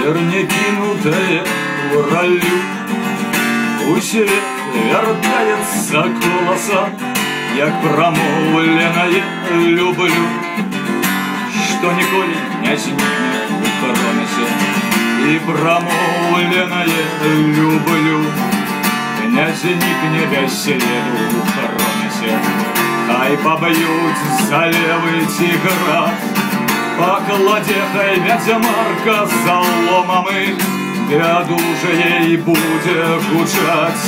зерне кинутое в ролю. У свет вертається колоса, як промовленое люблю, что ніколи не зникне в коронесі, і промовленое люблю не зникне без следу в коронесі. Хай поб'ють за левий тігра, покладе хай вядзямарка заломами, ды дуже їй буде гучать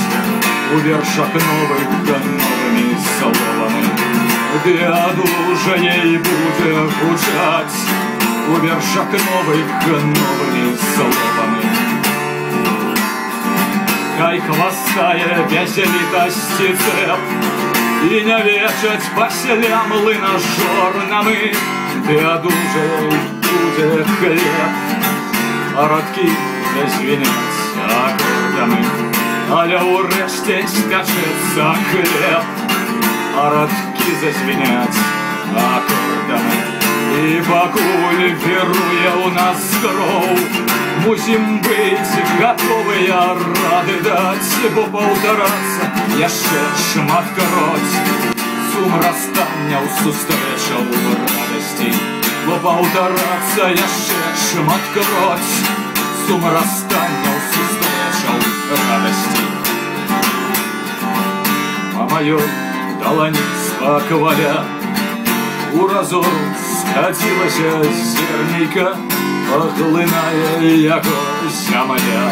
у вершах новых новыми словами, ды дуже їй буде гучать у вершах новых новыми словами. Хай хвастає веселитості цеп і не вешать по селям лина жорнами, ды дуже їй буде хліб, а радки зазвенять акордами, аля урешті скажеться хліб, а радки зазвенять акордами. І покуль вірує у нас кров, мусим бить готові ради дать, бо повтораться яще шмат короть. Сум розстання у сустреча у радості, бо повтораться яще шмат короть. Сум розстання у сустреча у радості. А моё долоні спакваля у разору скатилася зернійка, поглинає яго земля.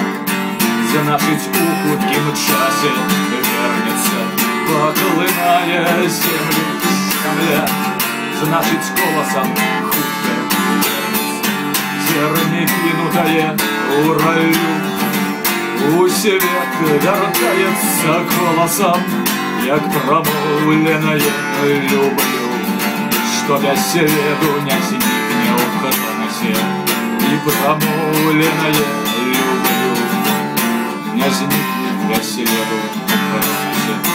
Значить у хуткім часі вернеться, поглинає землю земля. Значить колосом хутко вернеться, зерні кинутає у раю. У свет вертається колосом, як промовленое люблю, что без следу не зникне в коронесі, и промовленое люблю не зникне без следу в коронесі.